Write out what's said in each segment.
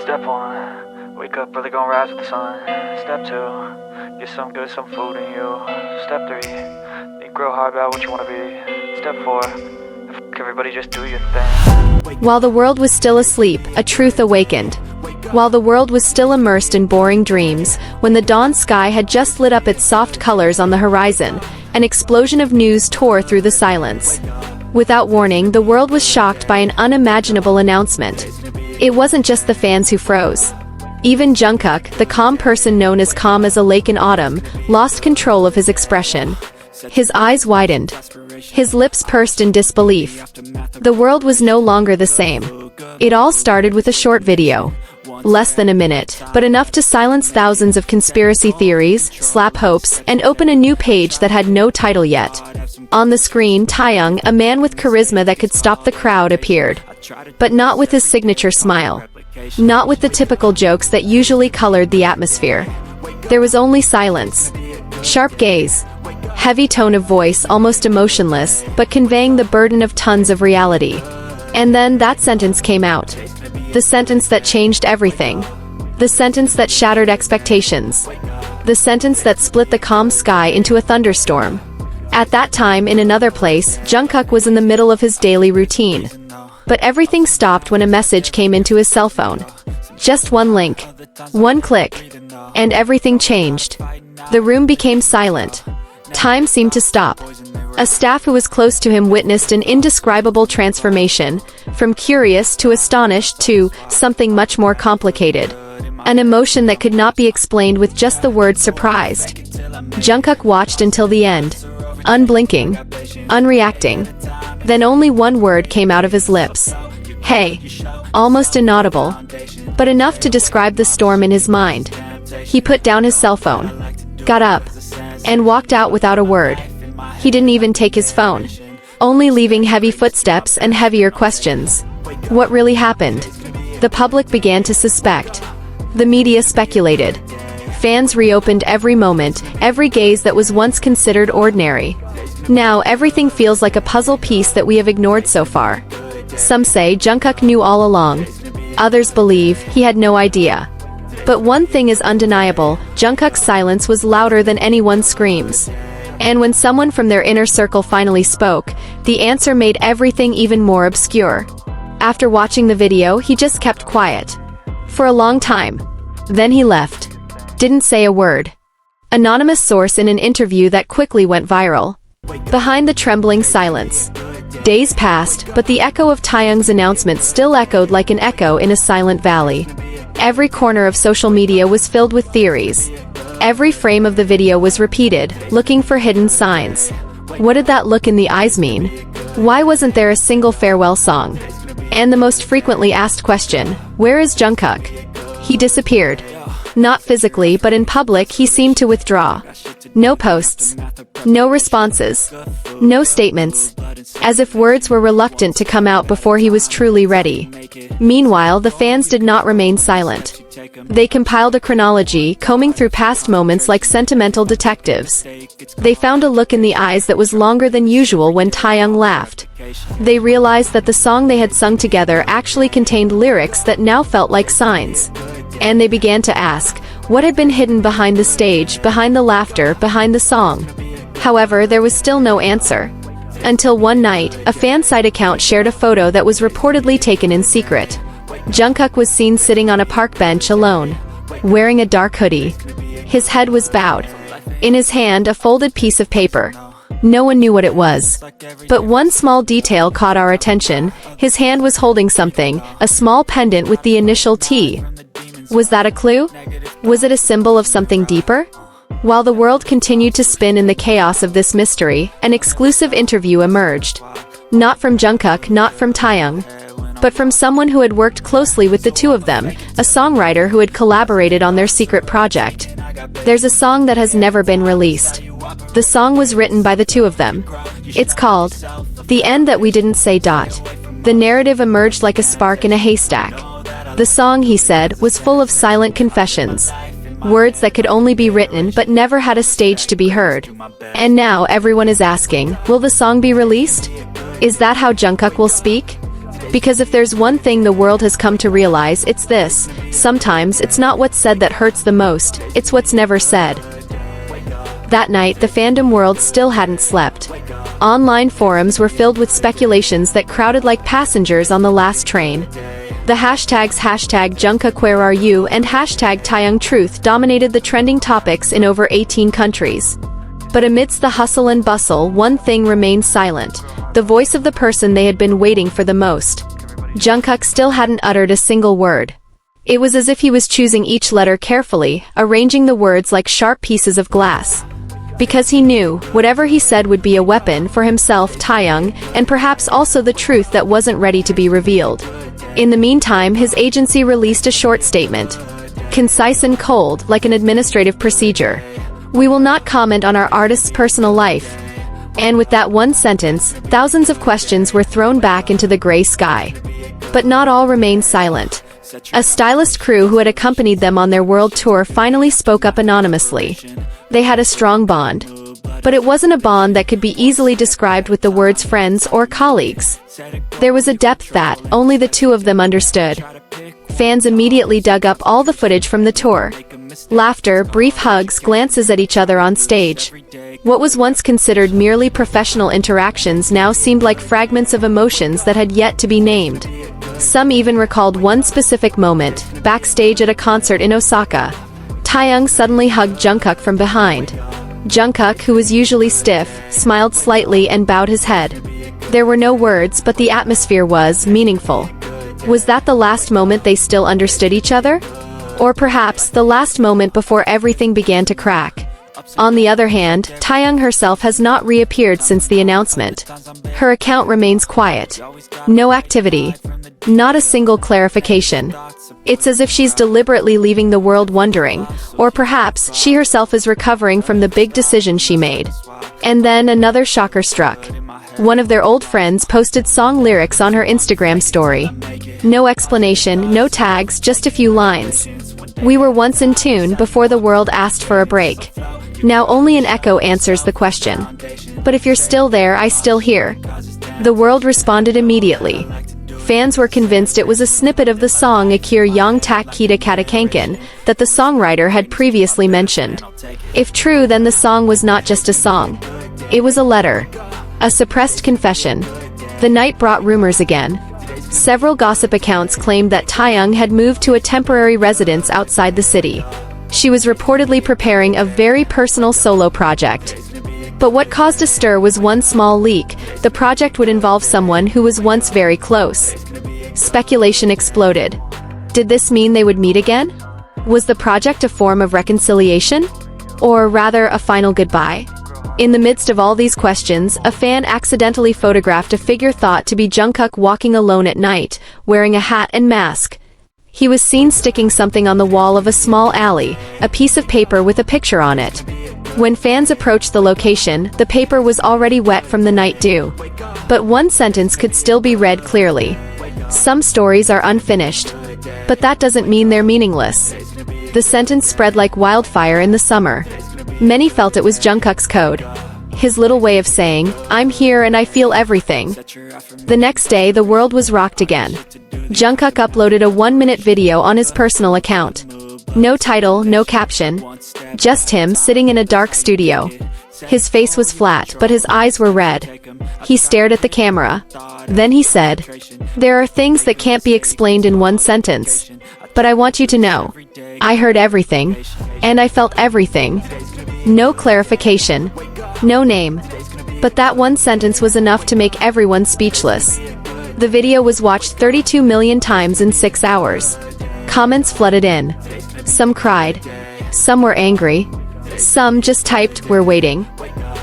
Step 1, wake up early, gonna rise with the sun. Step 2, get some good, some food in you. Step 3, think real hard about what you wanna be. Step 4, everybody just do your thing. While the world was still asleep, a truth awakened. While the world was still immersed in boring dreams, when the dawn sky had just lit up its soft colors on the horizon, an explosion of news tore through the silence. Without warning, the world was shocked by an unimaginable announcement. It wasn't just the fans who froze. Even Jungkook, the calm person known as calm as a lake in autumn, lost control of his expression. His eyes widened. His lips pursed in disbelief. The world was no longer the same. It all started with a short video. Less than a minute, but enough to silence thousands of conspiracy theories, slap hopes, and open a new page that had no title yet. On the screen, Taehyung, a man with charisma that could stop the crowd, appeared. But not with his signature smile. Not with the typical jokes that usually colored the atmosphere. There was only silence. Sharp gaze. Heavy tone of voice, almost emotionless, but conveying the burden of tons of reality. And then that sentence came out. The sentence that changed everything. The sentence that shattered expectations. The sentence that split the calm sky into a thunderstorm. At that time, in another place, Jungkook was in the middle of his daily routine. But everything stopped when a message came into his cell phone. Just one link. One click. And everything changed. The room became silent. Time seemed to stop. A staff who was close to him witnessed an indescribable transformation, from curious to astonished to something much more complicated. An emotion that could not be explained with just the word surprised. Jungkook watched until the end, unblinking, unreacting. Then only one word came out of his lips. Hey. Almost inaudible, but enough to describe the storm in his mind. He put down his cell phone, got up, and walked out without a word. He didn't even take his phone, only leaving heavy footsteps and heavier questions. What really happened? The public began to suspect. The media speculated. Fans reopened every moment, every gaze that was once considered ordinary. Now everything feels like a puzzle piece that we have ignored so far. Some say Jungkook knew all along. Others believe he had no idea. But one thing is undeniable, Jungkook's silence was louder than anyone's screams. And when someone from their inner circle finally spoke, the answer made everything even more obscure. After watching the video, he just kept quiet. For a long time. Then he left. Didn't say a word. Anonymous source in an interview that quickly went viral. Behind the trembling silence. Days passed, but the echo of Taehyung's announcement still echoed like an echo in a silent valley. Every corner of social media was filled with theories. Every frame of the video was repeated, looking for hidden signs. What did that look in the eyes mean? Why wasn't there a single farewell song? And the most frequently asked question, where is Jungkook? He disappeared. Not physically, but in public he seemed to withdraw. No posts. No responses. No statements. As if words were reluctant to come out before he was truly ready. Meanwhile, the fans did not remain silent. They compiled a chronology, combing through past moments like sentimental detectives. They found a look in the eyes that was longer than usual when Taehyung laughed. They realized that the song they had sung together actually contained lyrics that now felt like signs. And they began to ask, what had been hidden behind the stage, behind the laughter, behind the song? However, there was still no answer. Until one night, a fan site account shared a photo that was reportedly taken in secret. Jungkook was seen sitting on a park bench alone, wearing a dark hoodie. His head was bowed. In his hand, a folded piece of paper. No one knew what it was. But one small detail caught our attention. His hand was holding something, a small pendant with the initial T. Was that a clue? Was it a symbol of something deeper? While the world continued to spin in the chaos of this mystery, an exclusive interview emerged. Not from Jungkook, not from Taehyung, but from someone who had worked closely with the two of them, a songwriter who had collaborated on their secret project. There's a song that has never been released. The song was written by the two of them. It's called The End That We Didn't Say. The narrative emerged like a spark in a haystack. The song, he said, was full of silent confessions. Words that could only be written but never had a stage to be heard. And now everyone is asking, will the song be released? Is that how Jungkook will speak? Because if there's one thing the world has come to realize, it's this: sometimes it's not what's said that hurts the most, it's what's never said. That night, the fandom world still hadn't slept. Online forums were filled with speculations that crowded like passengers on the last train. The hashtags #Jungkook where are you and #Taehyung truth dominated the trending topics in over 18 countries. But amidst the hustle and bustle, one thing remained silent: the voice of the person they had been waiting for the most. Jungkook still hadn't uttered a single word. It was as if he was choosing each letter carefully, arranging the words like sharp pieces of glass. Because he knew, whatever he said would be a weapon for himself, Taehyung, and perhaps also the truth that wasn't ready to be revealed. In the meantime, his agency released a short statement. Concise and cold, like an administrative procedure. "We will not comment on our artist's personal life." And with that one sentence, thousands of questions were thrown back into the gray sky. But not all remained silent. A stylist crew who had accompanied them on their world tour finally spoke up anonymously. They had a strong bond. But it wasn't a bond that could be easily described with the words friends or colleagues. There was a depth that only the two of them understood. Fans immediately dug up all the footage from the tour. Laughter, brief hugs, glances at each other on stage. What was once considered merely professional interactions now seemed like fragments of emotions that had yet to be named. Some even recalled one specific moment, backstage at a concert in Osaka. Taehyung suddenly hugged Jungkook from behind. Jungkook, who was usually stiff, smiled slightly and bowed his head. There were no words, but the atmosphere was meaningful. Was that the last moment they still understood each other? Or perhaps the last moment before everything began to crack? On the other hand, Taehyung herself has not reappeared since the announcement. Her account remains quiet. No activity. Not a single clarification. It's as if she's deliberately leaving the world wondering, or perhaps she herself is recovering from the big decision she made. And then another shocker struck. One of their old friends posted song lyrics on her Instagram story. No explanation, no tags, just a few lines. "We were once in tune before the world asked for a break. Now only an echo answers the question. But if you're still there, I still hear." The world responded immediately. Fans were convinced it was a snippet of the song Akir Yang Tak Kita Katakankan that the songwriter had previously mentioned. If true, then the song was not just a song. It was a letter. A suppressed confession. The night brought rumors again. Several gossip accounts claimed that Taehyung had moved to a temporary residence outside the city. She was reportedly preparing a very personal solo project. But what caused a stir was one small leak: the project would involve someone who was once very close. Speculation exploded. Did this mean they would meet again? Was the project a form of reconciliation? Or rather, a final goodbye? In the midst of all these questions, a fan accidentally photographed a figure thought to be Jungkook walking alone at night, wearing a hat and mask. He was seen sticking something on the wall of a small alley, a piece of paper with a picture on it. When fans approached the location, the paper was already wet from the night dew. But one sentence could still be read clearly. "Some stories are unfinished. But that doesn't mean they're meaningless." The sentence spread like wildfire in the summer. Many felt it was Jungkook's code. His little way of saying, "I'm here and I feel everything." The next day, the world was rocked again. Jungkook uploaded a 1-minute video on his personal account. No title, no caption. Just him sitting in a dark studio. His face was flat, but his eyes were red. He stared at the camera. Then he said, "There are things that can't be explained in one sentence. But I want you to know. I heard everything. And I felt everything." No clarification. No name. But that one sentence was enough to make everyone speechless. The video was watched 32 million times in 6 hours. Comments flooded in. Some cried. Some were angry. Some just typed, "We're waiting."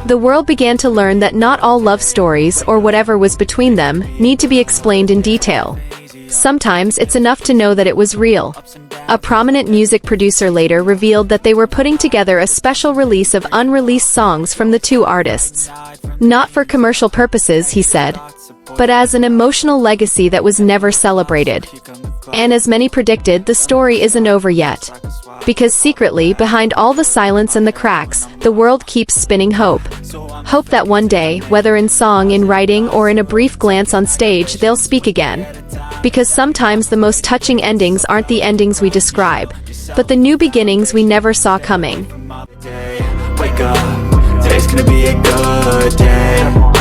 The world began to learn that not all love stories, or whatever was between them, need to be explained in detail. Sometimes it's enough to know that it was real. A prominent music producer later revealed that they were putting together a special release of unreleased songs from the two artists. Not for commercial purposes, he said, but as an emotional legacy that was never celebrated. And as many predicted, the story isn't over yet. Because secretly, behind all the silence and the cracks, the world keeps spinning hope. Hope that one day, whether in song, in writing, or in a brief glance on stage, they'll speak again. Because sometimes the most touching endings aren't the endings we describe, but the new beginnings we never saw coming. Wake up, today's gonna be a good day.